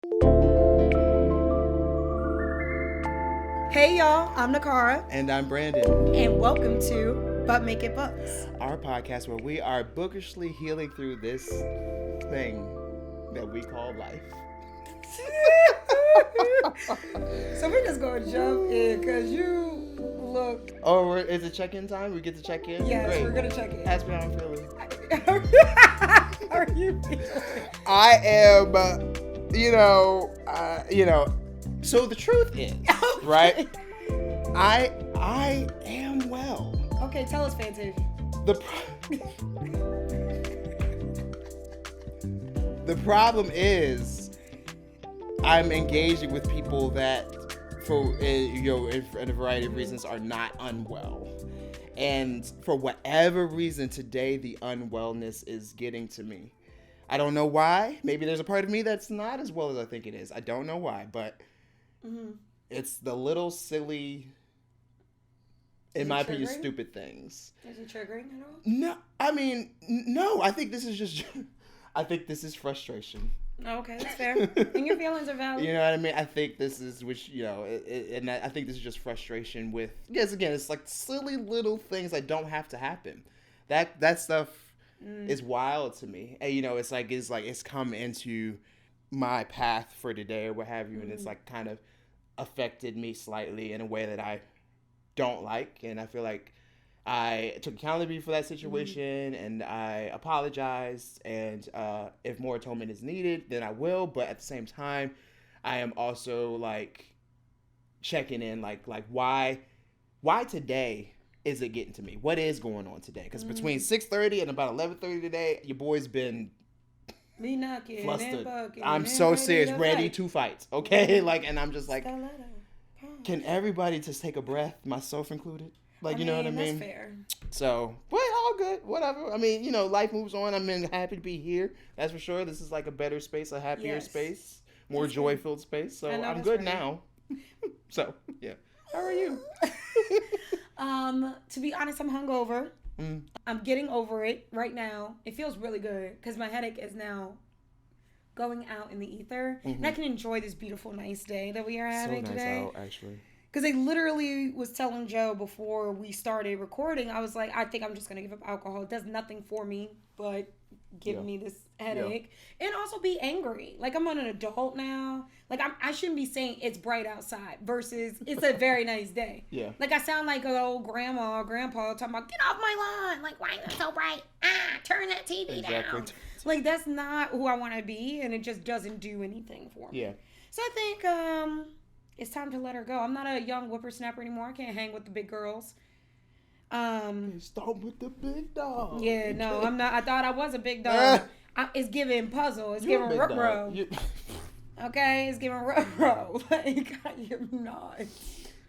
Hey y'all, I'm Niccara. And I'm Brandon. And welcome to But Make It Books. Our podcast where we are bookishly healing through this thing that we call life. So we're just going to jump in because you look... Oh, is it check-in time? We get to check in? Yes, Great. We're going to check in. Ask me how I'm feeling. How are you feeling? I am, so the truth is, right? I am well. Okay, tell us, Fantasia. The problem is I'm engaging with people that, for in a variety of reasons, are not unwell. And for whatever reason, today the unwellness is getting to me. I don't know why. Maybe there's a part of me that's not as well as I think it is. I don't know why, but it's the little silly, in my opinion, stupid things. Is it triggering at all? No, I mean, no. I think this is just, I think this is frustration. Okay, that's fair. And your feelings are valid. You know what I mean? I think this is, and I think this is just frustration with, yes, again, it's like silly little things that don't have to happen. That stuff is wild to me. And, it's come into my path for today or what have you, and it's like kind of affected me slightly in a way that I don't like, and I feel like I took accountability for that situation, and I apologized, and if more atonement is needed, then I will, but at the same time, I am also, like, checking in, like why today is it getting to me? What is going on today? Because between 6:30 and about 11:30 today, your boy's been me knocking flustered. And I'm so serious, ready to fight, okay? And I'm just like, can everybody just take a breath, myself included? You know what I mean? That's fair. So, but all good, whatever. I mean, life moves on. I'm happy to be here. That's for sure. This is like a better space, a happier space, more joy-filled space. So I'm good now. So, yeah. How are you? To be honest, I'm hungover. I'm getting over it right now. It feels really good because my headache is now going out in the ether. And I can enjoy this beautiful, nice day that we are having today. So nice out, actually. Because I literally was telling Joe before we started recording, I was like, I think I'm just going to give up alcohol. It does nothing for me but give me this headache. And also be angry. Like, I'm an adult now. Like, I shouldn't be saying it's bright outside versus it's a very nice day. Yeah. Like, I sound like an old grandma or grandpa talking about, get off my lawn. Like, why is it so bright? Turn that TV down. Like, that's not who I want to be, and it just doesn't do anything for me. Yeah. So I think it's time to let her go. I'm not a young whippersnapper anymore. I can't hang with the big girls. Start with the big dog. Yeah, no, I'm not. I thought I was a big dog. It's giving puzzle. It's giving ruh-roh. Okay, it's giving ruh-roh. Like, you're not.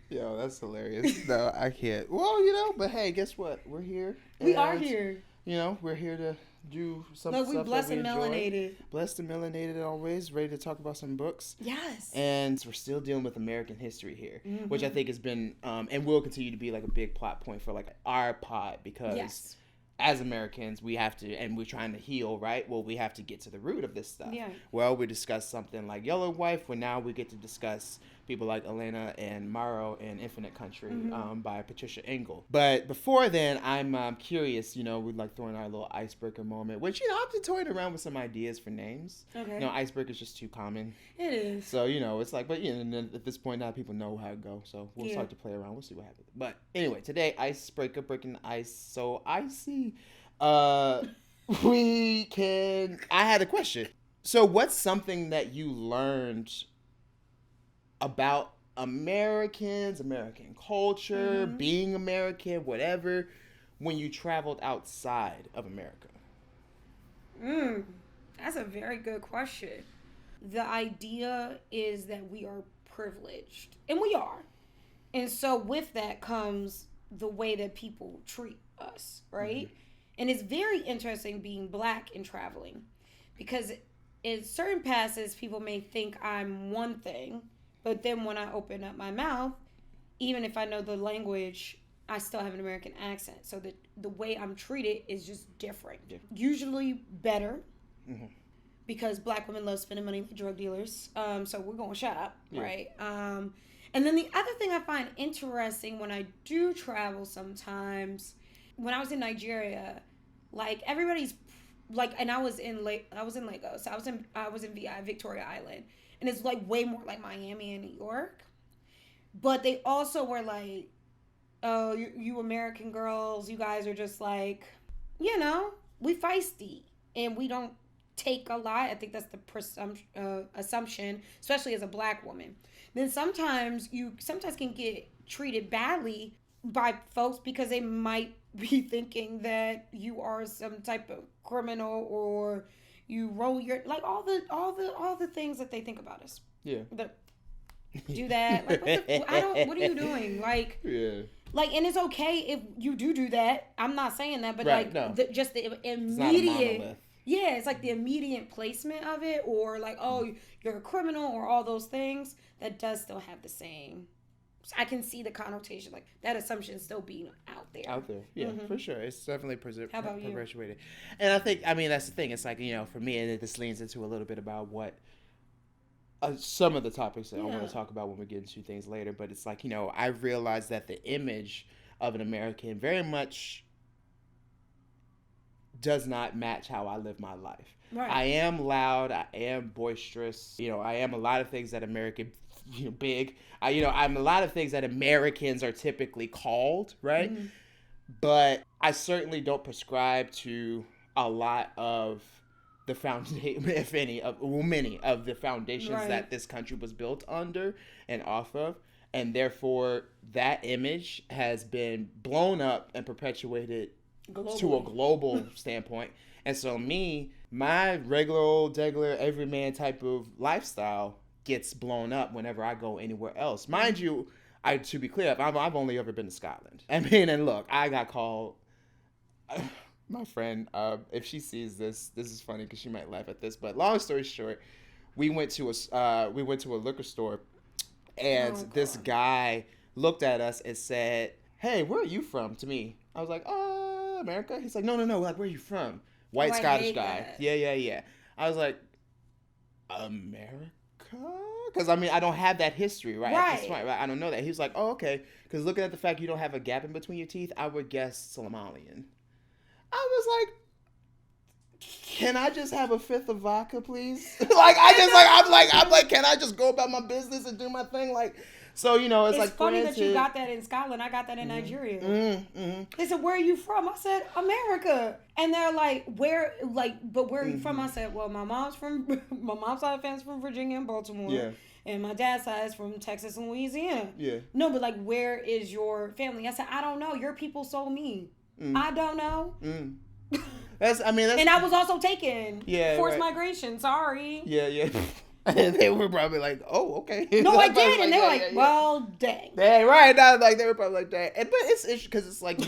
Yo, that's hilarious. No, I can't. Well, but hey, guess what? We're here. We are here. We're here to do some Look, stuff we blessed and enjoy. melanated. Blessed and melanated always. Ready to talk about some books. Yes. And we're still dealing with American history here, which I think has been, and will continue to be like a big plot point for like our pod because as Americans, we have to, and we're trying to heal, right? Well, we have to get to the root of this stuff. Yeah. Well, we discussed something like Yellow Wife, where now we get to discuss people like Elena and Maro in Infinite Country by Patricia Engel. But before then, I'm curious, we'd like throwing our little icebreaker moment, which, I've been toying around with some ideas for names. Okay. Icebreaker is just too common. It is. So, it's like, but, at this point now, people know how it goes. So we'll start to play around. We'll see what happens. But anyway, today, icebreaker, breaking the ice. So icy. I had a question. So what's something that you learned about Americans, American culture, being American, whatever, when you traveled outside of America? That's a very good question. The idea is that we are privileged, and we are. And so with that comes the way that people treat us, right? And it's very interesting being Black and traveling because in certain passes, people may think I'm one thing, but then when I open up my mouth, even if I know the language, I still have an American accent. So the way I'm treated is just different. Usually better, because Black women love spending money with drug dealers. So we're going to shut up, right? And then the other thing I find interesting when I do travel sometimes, when I was in Nigeria, like everybody's like, and I was in Lagos. I was in VI, Victoria Island, and it's like way more like Miami and New York. But they also were like, oh, you American girls, you guys are just like, we feisty and we don't take a lot. I think that's the assumption, especially as a Black woman. Then sometimes you can get treated badly by folks because they might be thinking that you are some type of criminal, or you roll your, like, all the things that they think about us. Yeah. Do that. Like, what are you doing? Like, yeah. Like, and it's okay if you do that. I'm not saying that, but right, like, no. Just the immediate. Yeah, it's like the immediate placement of it, or like, oh, you're a criminal, or all those things. That does still have the same. I can see the connotation, like that assumption still being out there. Yeah, for sure. It's definitely perpetuated. And I think, that's the thing. It's like, for me, and this leans into a little bit about what some of the topics that I want to talk about when we get into things later. But it's like, I realized that the image of an American very much does not match how I live my life. Right. I am loud. I am boisterous. I am a lot of things that American, big. I'm a lot of things that Americans are typically called, right? Mm-hmm. But I certainly don't prescribe to a lot of the foundation, if any, many of the foundations that this country was built under and off of. And therefore, that image has been blown up and perpetuated to a global standpoint. And so my regular old degular everyman type of lifestyle gets blown up whenever I go anywhere else. Mind you, to be clear, I've only ever been to Scotland. And look, I got called. My friend, if she sees this is funny because she might laugh at this. But long story short, we went to a liquor store, and this guy looked at us and said, "Hey, where are you from?" To me, I was like, America. He's like, no, like, where are you from? White Scottish guy. That. Yeah. I was like, America? Because I don't have that history, right? At this point, right? I don't know that. He was like, oh, okay. Because looking at the fact you don't have a gap in between your teeth, I would guess Somalian. I was like, can I just have a fifth of vodka, please? I'm like, can I just go about my business and do my thing? Like, so, it's like funny that you got that in Scotland. I got that in Nigeria. Mm-hmm. They said, where are you from? I said, America. And they're like, but where are you from? I said, well, my mom's side of the family's from Virginia and Baltimore. Yeah. And my dad's side is from Texas and Louisiana. Yeah. No, but like, where is your family? I said, I don't know. Your people sold me. I don't know. That's and I was also taken. Yeah. Forced migration. Sorry. Yeah. And they were probably like, oh, okay. No, I did. And they were like, well, dang. Dang, right. They were probably like, dang. But it's because it's like,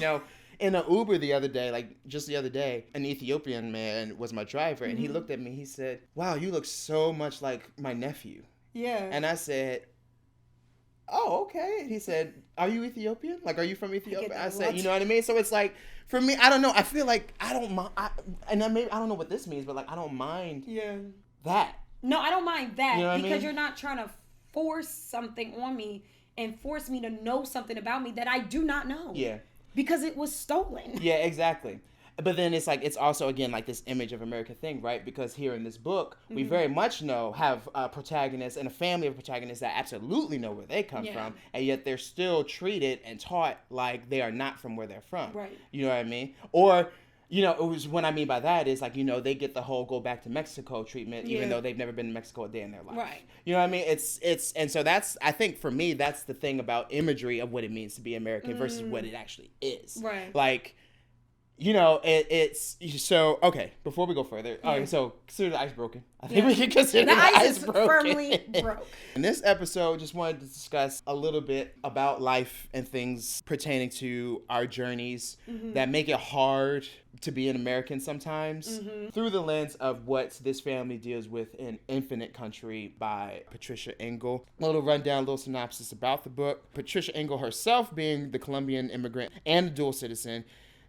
in an Uber the other day, an Ethiopian man was my driver. And he looked at me. He said, wow, you look so much like my nephew. Yeah. And I said, oh, okay. And he said, are you Ethiopian? Like, are you from Ethiopia? I said, you know what I mean? So it's like, for me, I don't know. I feel like I don't mind. I don't know what this means, but like, I don't mind that. No, I don't mind that because you're not trying to force something on me and force me to know something about me that I do not know. Yeah. Because it was stolen. Yeah, exactly. But then it's like, it's also, again, like this image of America thing, right? Because here in this book, we very much have a protagonist and a family of protagonists that absolutely know where they come from. And yet they're still treated and taught like they are not from where they're from. Right. You know what I mean? Or, it was, what I mean by that is like, they get the whole go back to Mexico treatment, even though they've never been to Mexico a day in their life. Right. You know what I mean? It's, and so that's, I think for me, that's the thing about imagery of what it means to be American versus what it actually is. Right. Like, it's so, okay, before we go further, all right, so consider the ice broken. I think we can consider the ice broken. Firmly broke. In this episode, just wanted to discuss a little bit about life and things pertaining to our journeys that make it hard to be an American sometimes through the lens of what this family deals with in Infinite Country by Patricia Engel. A little rundown, a little synopsis about the book. Patricia Engel herself, being the Colombian immigrant and a dual citizen,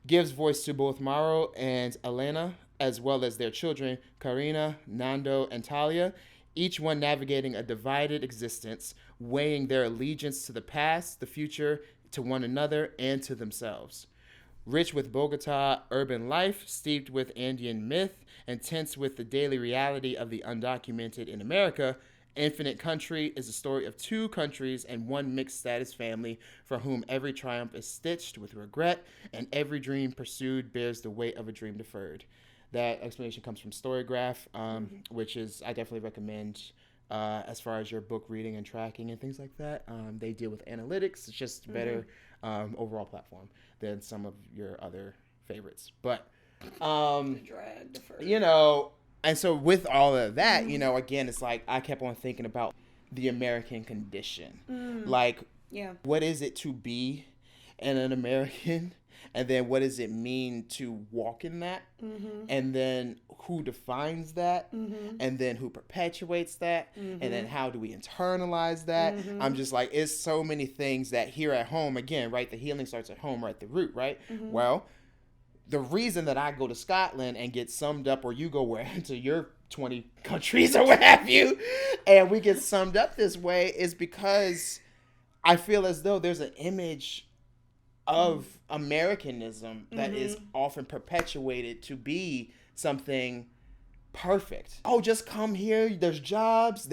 gives voice to both Mauro and Elena, as well as their children, Karina, Nando, and Talia, each one navigating a divided existence, weighing their allegiance to the past, the future, to one another, and to themselves. Rich with Bogota urban life, steeped with Andean myth, and tense with the daily reality of the undocumented in America, Infinite Country is the story of two countries and one mixed status family for whom every triumph is stitched with regret and every dream pursued bears the weight of a dream deferred. That explanation comes from Storygraph, which is, I definitely recommend as far as your book reading and tracking and things like that. They deal with analytics. It's just a better overall platform than some of your other favorites. But, you know, and so with all of that, you know, again, it's like I kept on thinking about the American condition. Like, what is it to be an American? And then what does it mean to walk in that? And then who defines that? And then who perpetuates that? And then how do we internalize that? I'm just like, it's so many things that here at home, again, right? The healing starts at home, right? The root, right? Well, the reason that I go to Scotland and get summed up, or you go to your 20 countries or what have you, and we get summed up this way is because I feel as though there's an image of Americanism that is often perpetuated to be something perfect. Oh, just come here. There's jobs.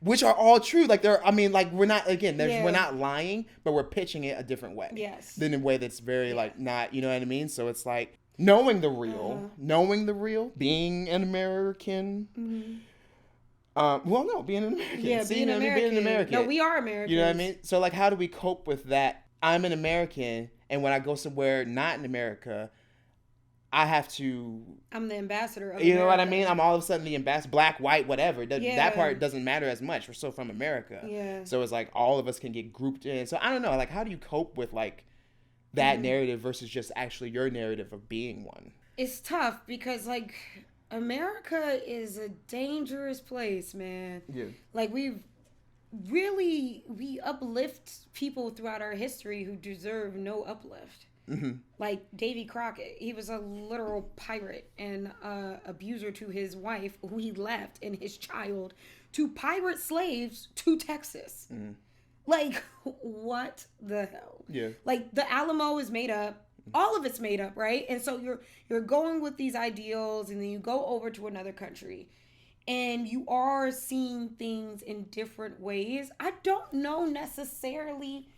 Which are all true. Like we're not, again, we're not lying, but we're pitching it a different way. Yes. Than a way that's very like not, you know what I mean? So it's like knowing the real, being an American. Being an American. Yeah, being an American. No, we are Americans. You know what I mean? So like, how do we cope with that? I'm an American, and when I go somewhere not in America, I'm the ambassador of you America. know what I mean? I'm all of a sudden the ambassador, black, white, whatever. That part doesn't matter as much. We're still from America. Yeah. So it's like all of us can get grouped in. So I don't know. Like, how do you cope with like that narrative versus just actually your narrative of being one? It's tough because like America is a dangerous place, man. Yeah. Like we uplift people throughout our history who deserve no uplift. Like Davy Crockett, he was a literal pirate and abuser to his wife, who he left and his child to pirate slaves to Texas. Like, what the hell? Yeah. Like, the Alamo is made up. All of it's made up, right? And so you're going with these ideals, and then you go over to another country, and you are seeing things in different ways. I don't know necessarily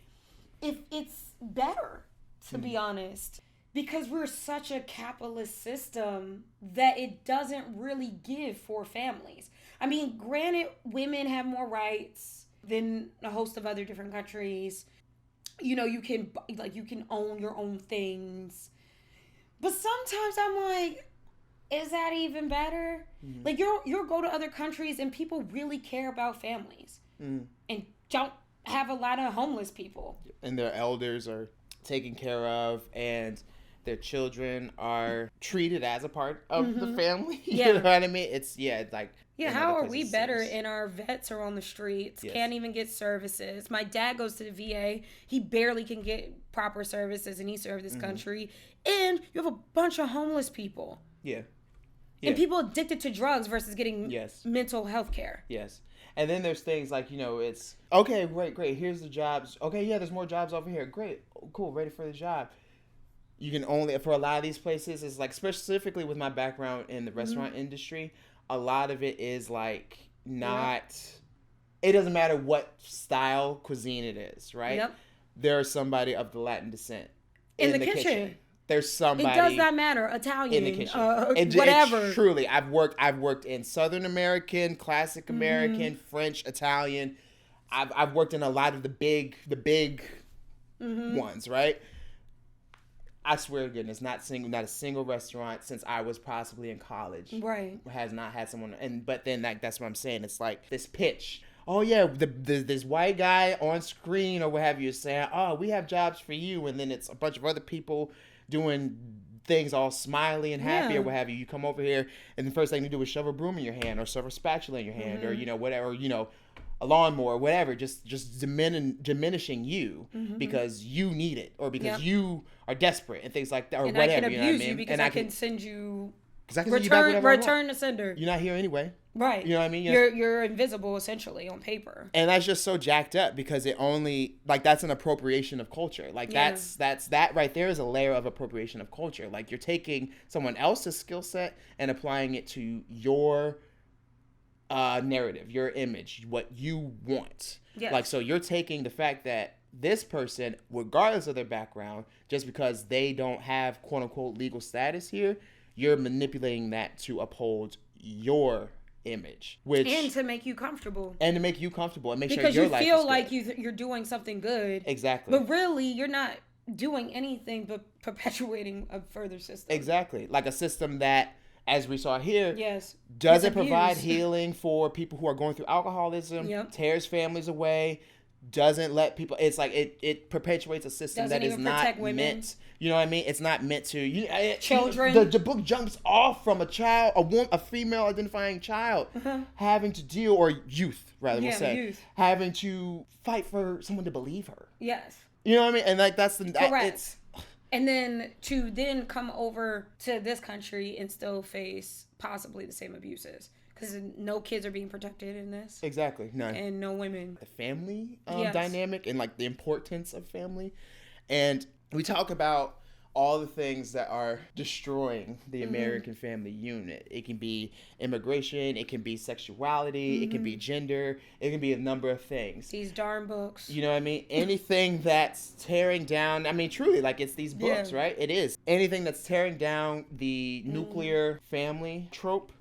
if it's better, to be honest, because we're such a capitalist system that it doesn't really give for families. I mean, granted, women have more rights than a host of other different countries. You know, you can own your own things. But sometimes I'm like, is that even better? Like, you'll go to other countries and people really care about families and don't have a lot of homeless people. And their elders are taken care of, and their children are treated as a part of the family. You know what I mean? It's how are we better and our vets are on the streets, can't even get services? My dad goes to the VA, he barely can get proper services, and he served this country, and you have a bunch of homeless people. And people addicted to drugs versus getting mental health care. And then there's things like, you know, it's, okay, great, here's the jobs. Okay, there's more jobs over here. Great, cool, ready for the job. You can only, for a lot of these places, it's like, specifically with my background in the restaurant industry, a lot of it is like it doesn't matter what style cuisine it is, right? There's somebody of the Latin descent in the kitchen. There's somebody. It does not matter. Italian, in the kitchen. whatever. It's truly, I've worked in Southern American, Classic American, French, Italian. I've worked in a lot of the big ones, right? I swear to goodness, not a single restaurant since I was possibly in college, has not had someone. But then that's what I'm saying. It's like this pitch. Oh yeah, this white guy on screen or what have you is saying, oh, we have jobs for you, and then it's a bunch of other people doing things all smiley and happy or what have you. You come over here, and the first thing you do is shove a broom in your hand or shove a spatula in your hand or, you know, whatever, you know, a lawnmower, whatever, just diminishing you because you need it or because you are desperate and things like that or and whatever. I can abuse you know what I mean? because I can send you Exactly. Return to sender. You're not here anyway. Right. You know what I mean? You're invisible essentially on paper. And that's just so jacked up because it only like that's an appropriation of culture. Like that's that right there is a layer of appropriation of culture. Like you're taking someone else's skill set and applying it to your narrative, your image, what you want. Yes. Like so you're taking the fact that this person, regardless of their background, just because they don't have quote unquote legal status here, you're manipulating that to uphold your image, and to make you comfortable, and make sure because your life is feel good. like you're doing something good, exactly, but really you're not doing anything but perpetuating a further system. Exactly, like a system that, as we saw here, doesn't provide healing for people who are going through alcoholism, tears families away, doesn't let people. It's like it perpetuates a system that is not meant. You know what I mean? It's not meant to children. The book jumps off from a female identifying child having to deal, or youth rather, we'll say, youth. having to fight for someone to believe her. Yes. You know what I mean? And like that's the correct. And then to come over to this country and still face possibly the same abuses. Because no kids are being protected in this. Exactly. None. And no women. The family dynamic and like the importance of family. And we talk about all the things that are destroying the American family unit. It can be immigration. It can be sexuality. It can be gender. It can be a number of things. These darn books. You know what I mean? Anything that's tearing down, I mean, truly, like it's these books, right? It is. Anything that's tearing down the nuclear family trope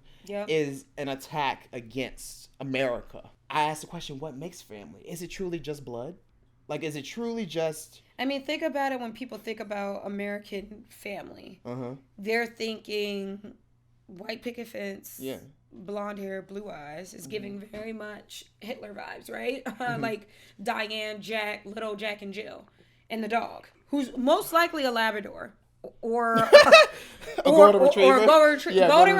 is an attack against America. I asked the question, what makes family? Is it truly just blood? Like, is it truly just... I mean, think about it when people think about American family. They're thinking white picket fence, blonde hair, blue eyes. It's giving very much Hitler vibes, right? Like Diane, Jack, little Jack and Jill. And the dog, who's most likely a Labrador. Or a golden retriever. Golden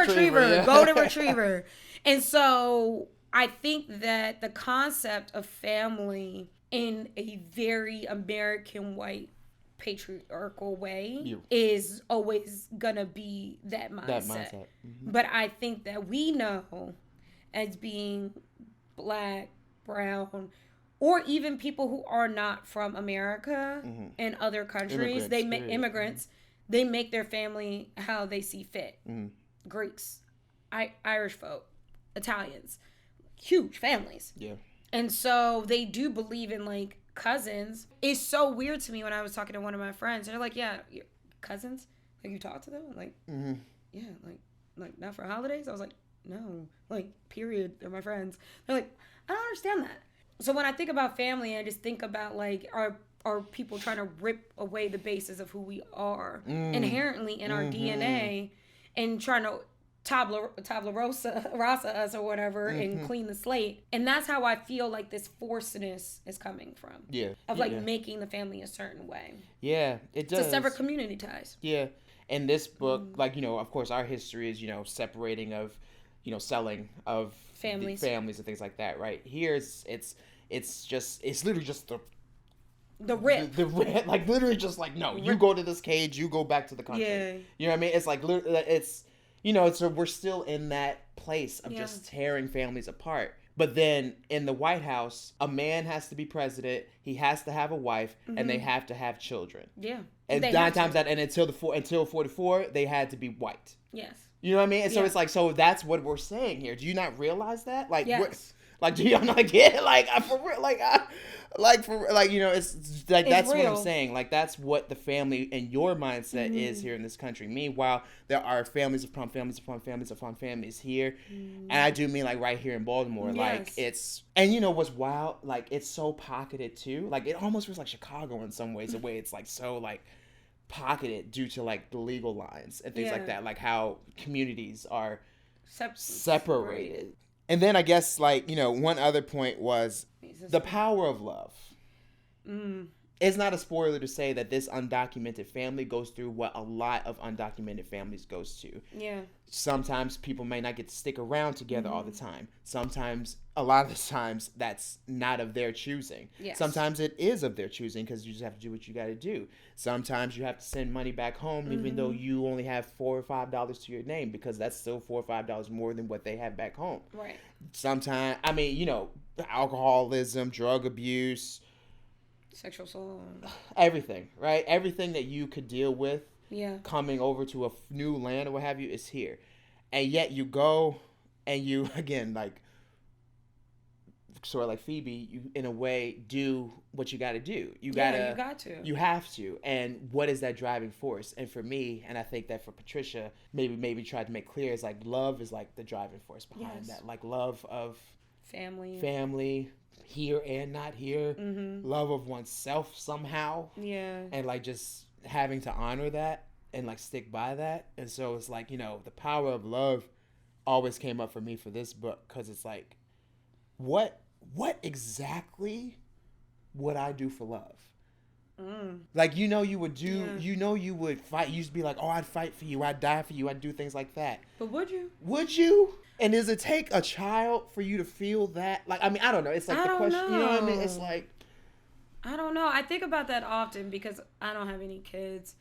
retriever. And so I think that the concept of family in a very American white patriarchal way is always gonna be that mindset. But I think that we know, as being black, brown, or even people who are not from America and other countries, immigrants, they make their family how they see fit. Greeks, Irish folk, Italians, huge families. And so they do believe in like cousins. It's so weird to me when I was talking to one of my friends. They're like, yeah, cousins? Like, you talk to them? I'm like, yeah, like not for holidays? I was like, no, like, period. They're my friends. They're like, I don't understand that. So when I think about family, I just think about like, are people trying to rip away the basis of who we are inherently in our DNA and trying to tabla rasa us or whatever and clean the slate. And that's how I feel like this forcedness is coming from. Of like making the family a certain way. It does. To sever community ties. And this book, like, you know, of course our history is, you know, separating of, you know, selling of families and things like that, right? Here it's literally just the rip. Like literally just like, no, you go to this cage, you go back to the country. You know what I mean? It's like, it's, you know, so we're still in that place of just tearing families apart. But then in the White House, a man has to be president, he has to have a wife, and they have to have children. And 9 times that, and until 44, they had to be white. You know what I mean? And so it's like, so that's what we're saying here. Do you not realize that? Like, like, do y'all not get it? Like, for real, you know, it's like, that's real. What I'm saying. Like, that's what the family and your mindset is here in this country. Meanwhile, there are families upon families upon families upon families here. And I do mean, like, right here in Baltimore. Like, it's, and you know what's wild? Like, it's so pocketed, too. Like, it almost feels like Chicago in some ways, the way it's, like, so, like, pocketed due to, like, the legal lines and things like that. Like, how communities are separated. And then I guess, like, you know, one other point was the power of love. it's not a spoiler to say that this undocumented family goes through what a lot of undocumented families goes to. Yeah. Sometimes people may not get to stick around together all the time. Sometimes, a lot of the times, that's not of their choosing. Yes. Sometimes it is of their choosing because you just have to do what you got to do. Sometimes you have to send money back home even though you only have $4 or $5 to your name, because that's still $4 or $5 more than what they have back home. Right. Sometimes, I mean, you know, alcoholism, drug abuse, sexual assault, everything, right? Everything that you could deal with coming over to a new land or what have you is here. And yet you go and you, again, like, sort of like Phoebe, you, in a way, do what you got to do. You got to. You have to. And what is that driving force? And for me, and I think that for Patricia, maybe tried to make clear, is like love is like the driving force behind that. Like love of family, here and not here, love of oneself somehow, and like just having to honor that and like stick by that. And so it's like, you know, the power of love always came up for me for this book, because it's like, what exactly would I do for love? Like, you know, you would do, you know, you would fight. You used to be like, oh, I'd fight for you, I'd die for you, I'd do things like that. But would you? Would you? And does it take a child for you to feel that? Like, I mean, I don't know. It's like the question, you know what I mean? It's like, I don't know. I think about that often because I don't have any kids,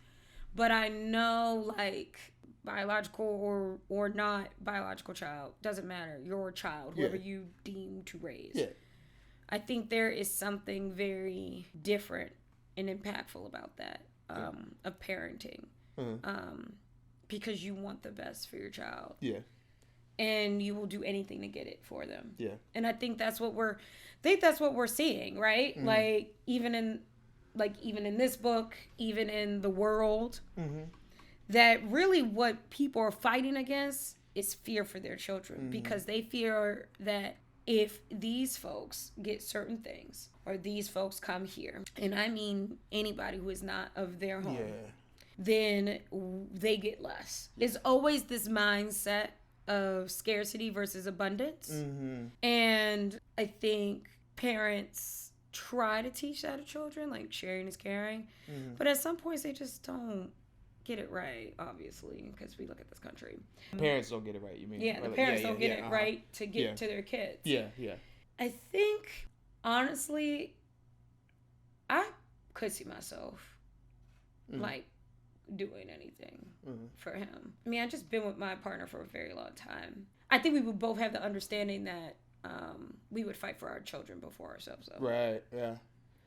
but I know, like, biological or not biological child, doesn't matter. Your child, whoever you deem to raise. Yeah. I think there is something very different and impactful about that, of parenting, because you want the best for your child. Yeah. And you will do anything to get it for them. Yeah. And I think that's what we're seeing, right? Mm-hmm. Like even in this book, even in the world, that really what people are fighting against is fear for their children, because they fear that if these folks get certain things, or these folks come here, and I mean anybody who is not of their home, then they get less. There's always this mindset of scarcity versus abundance. And I think parents try to teach that to children, like sharing is caring. But at some points they just don't get it right, obviously, because we look at this country. Parents don't get it right, you mean? Yeah, the parents don't get it right to get to their kids. Yeah. I think, honestly, I could see myself, like, doing anything for him. I mean, I've just been with my partner for a very long time. I think we would both have the understanding that we would fight for our children before ourselves. Though. Right, yeah.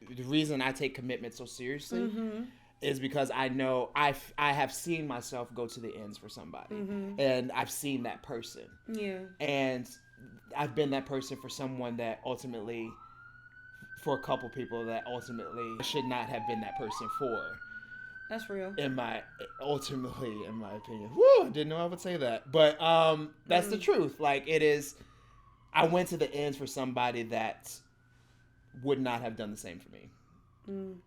The reason I take commitment so seriously is because I know I have seen myself go to the ends for somebody. And I've seen that person. Yeah. And I've been that person for someone that ultimately, for a couple people that ultimately should not have been that person for. That's real. Ultimately, in my opinion. Woo, I didn't know I would say that. But that's the truth. Like, it is, I went to the ends for somebody that would not have done the same for me.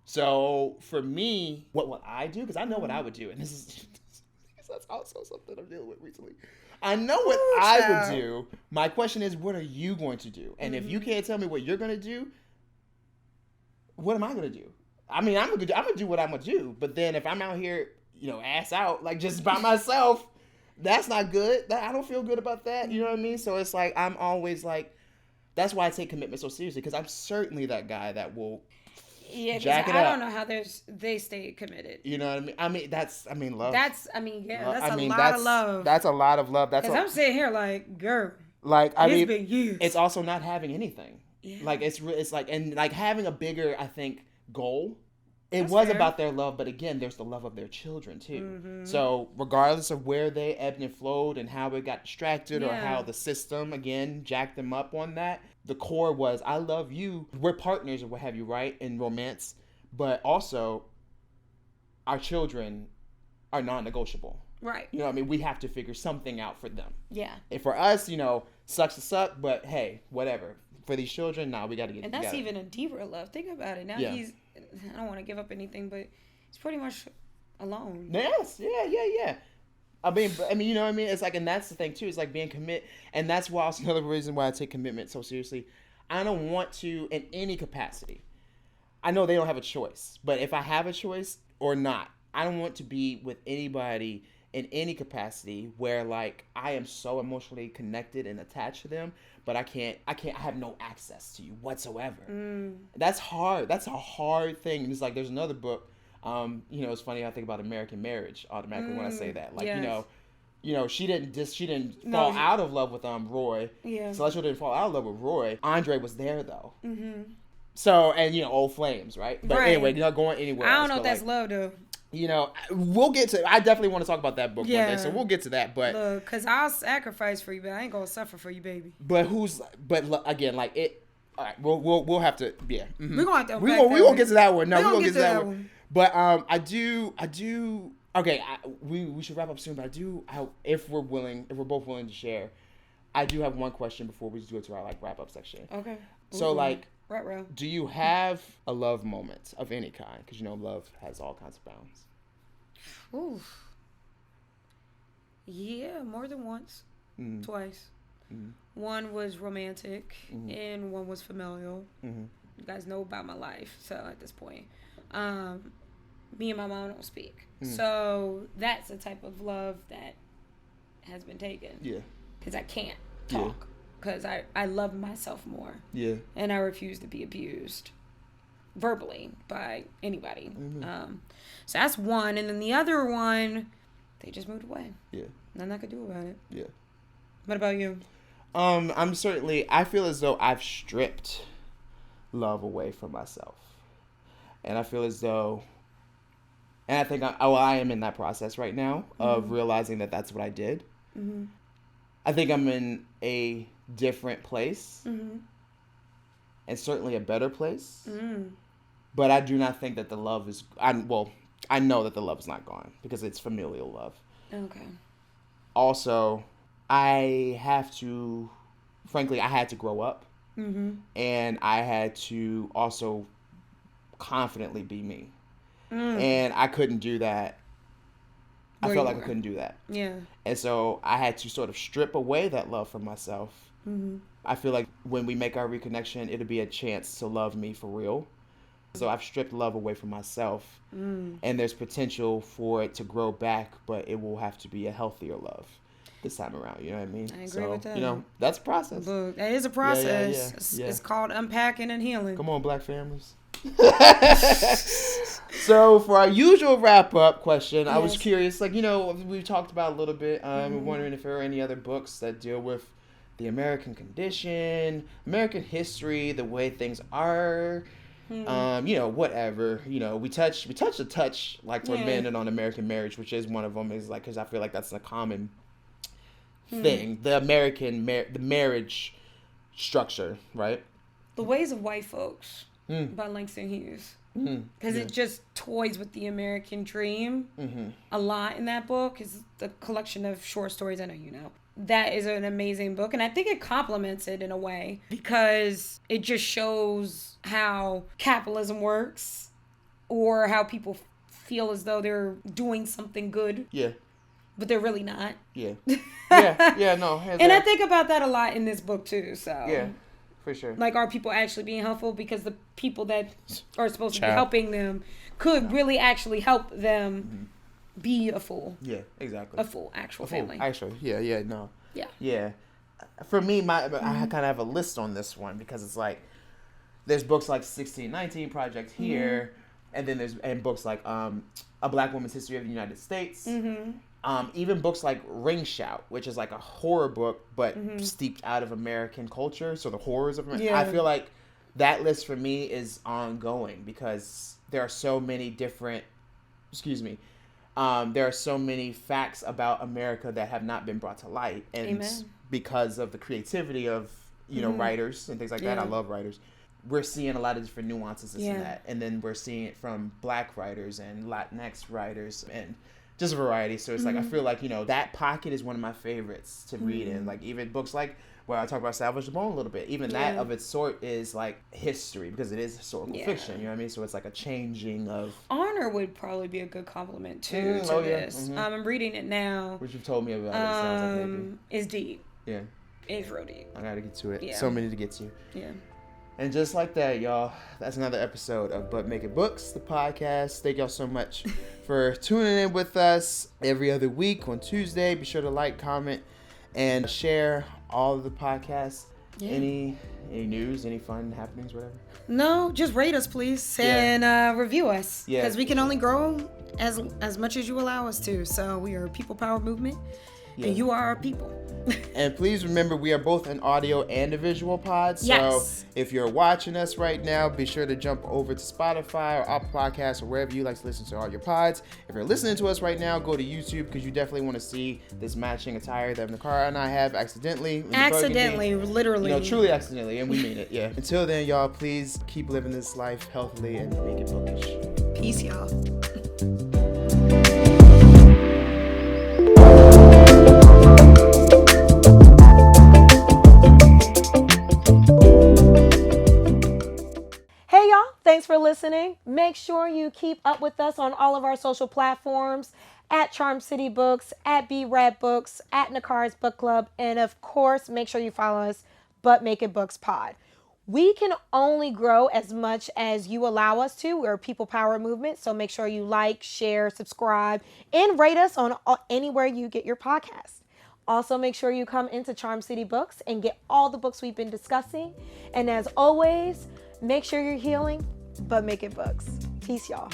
So, for me, what would I do? Because I know what I would do. And that's also something I'm dealing with recently. I know what I would do. My question is, what are you going to do? And if you can't tell me what you're going to do, what am I going to do? I mean, I'm gonna do what I'm gonna do, but then if I'm out here, you know, ass out, like just by myself, that's not good. I don't feel good about that. You know what I mean? So it's like I'm always like, that's why I take commitment so seriously, because I'm certainly that guy that will. Yeah, because I don't know how they stay committed. You know what I mean? That's love. That's a lot of love. That's a lot of love. Because I'm sitting here like, girl. Like it's been years. It's also not having anything. Yeah. Like it's like, and like having a bigger, I think, goal. That's fair. About their love, but again, there's the love of their children too. So regardless of where they ebbed and flowed and how it got distracted or how the system again jacked them up on that, the core was, I love you. We're partners or what have you, right, in romance, but also our children are non-negotiable. Right. You know what I mean? We have to figure something out for them. Yeah. And for us, you know, sucks to suck, but hey, whatever. For these children, we got to get it together. And that's even a deeper love. Think about it. Now he's, I don't want to give up anything, but he's pretty much alone. Yes. Yeah. I mean, you know what I mean? It's like, and that's the thing too. It's like being and that's why also another reason why I take commitment so seriously. I don't want to, in any capacity, I know they don't have a choice, but if I have a choice or not, I don't want to be with anybody in any capacity where like I am so emotionally connected and attached to them, but I have no access to you whatsoever. That's hard. That's a hard thing. It's like there's another book. It's funny. I think about American Marriage automatically when I say that. Like, she didn't fall out of love with Roy. Yeah. Celestial didn't fall out of love with Roy. Andre was there though. Mm-hmm. So old flames, right? But anyway, you're not going anywhere. I don't know if that's love though. We'll get to. I definitely want to talk about that book one day, so we'll get to that. But look, cause I'll sacrifice for you, but I ain't gonna suffer for you, baby. But again, like it. All right, we'll have to. Yeah, mm-hmm. We're gonna have to. We won't get to that one. No, we won't get to that one. But I do. Okay, we should wrap up soon. But if we're both willing to share, I do have one question before we go to our like wrap up section. Okay. So like. Right. Do you have a love moment of any kind? Because love has all kinds of bounds. Ooh. Yeah, more than once. Mm-hmm. Twice. Mm-hmm. One was romantic, mm-hmm. and one was familial. Mm-hmm. You guys know about my life, so at this point, me and my mom don't speak. Mm-hmm. So that's the type of love that has been taken. Yeah. Because I can't talk. Yeah. Because I love myself more. Yeah. And I refuse to be abused verbally by anybody. Mm-hmm. So that's one. And then the other one, they just moved away. Yeah. Nothing I could do about it. Yeah. What about you? I feel as though I've stripped love away from myself. And I feel as though, and I think I am in that process right now of realizing that that's what I did. Mm-hmm. I think I'm in a different place, and certainly a better place. But I do not think that the love is. I know that the love is not gone because it's familial love. Okay. Also, I had to grow up, and I had to also confidently be me, and I couldn't do that. I felt like I couldn't do that. Yeah. And so I had to sort of strip away that love from myself. Mm-hmm. I feel like when we make our reconnection, it'll be a chance to love me for real. So I've stripped love away from myself. And there's potential for it to grow back, but it will have to be a healthier love this time around. You know what I mean? I agree with that. That's a process. Look, that is a process. Yeah. It's called unpacking and healing. Come on, Black families. So for our usual wrap-up question, I was curious, we've talked about a little bit. We're wondering if there are any other books that deal with the American condition, American history, the way things are, whatever. We touch a touch, like for Brandon on American Marriage, which is one of them, is like, because I feel like that's a common thing, the American the marriage structure, right? The Ways of White Folks. By Langston Hughs. Because it just toys with the American dream a lot in that book. It's the collection of short stories. I know you know. That is an amazing book. And I think it complements it in a way because it just shows how capitalism works or how people feel as though they're doing something good. Yeah. But they're really not. Yeah. No. And I think about that a lot in this book too. So. Yeah. For sure. Like, are people actually being helpful? Because the people that are supposed to be helping them could really actually help them be a full. Yeah, exactly. A full actual family. Actually, yeah, no. Yeah. Yeah. For me, I kind of have a list on this one because it's like, there's books like 1619 Project here, and then there's books like A Black Woman's History of the United States. Even books like Ring Shout, which is like a horror book, but steeped out of American culture. So the horrors of America. Yeah. I feel like that list for me is ongoing because there are so many different, there are so many facts about America that have not been brought to light. And because of the creativity of, writers and things like that, I love writers. We're seeing a lot of different nuances in that. And then we're seeing it from Black writers and Latinx writers and just a variety. So it's like, I feel like, that pocket is one of my favorites to read in. Like, even books like, where I talk about Salvage the Bone a little bit, even that of its sort is like history because it is historical fiction, you know what I mean? So it's like a changing of... Honor would probably be a good compliment too to this. I'm reading it now. Which you've told me about. It sounds like maybe. It's deep. Yeah. It's real deep. I gotta get to it. Yeah. So many to get to. Yeah. And just like that, y'all, that's another episode of But Make It Books, the podcast. Thank y'all so much for tuning in with us every other week on Tuesday. Be sure to like, comment, and share all of the podcasts. Yeah. Any news, any fun happenings, whatever? No, just rate us, please, and review us. Yeah. Because we can only grow as much as you allow us to. So we are a people power movement, and you are our people. And please remember, we are both an audio and a visual pod. So if you're watching us right now, be sure to jump over to Spotify or Apple Podcasts or wherever you like to listen to all your pods. If you're listening to us right now, go to YouTube because you definitely want to see this matching attire that Niccara and I have accidentally. Literally. Truly accidentally, and we mean it, yeah. Until then, y'all, please keep living this life healthily and make it bookish. Peace, y'all. Thanks for listening. Make sure you keep up with us on all of our social platforms at Charm City Books, at B-Rad Books, at Nicara's Book Club, and of course, make sure you follow us, But Make It Books Pod. We can only grow as much as you allow us to. We're a people power movement, so make sure you like, share, subscribe, and rate us on anywhere you get your podcasts. Also, make sure you come into Charm City Books and get all the books we've been discussing. And as always, make sure you're healing, but make it books. Peace, y'all.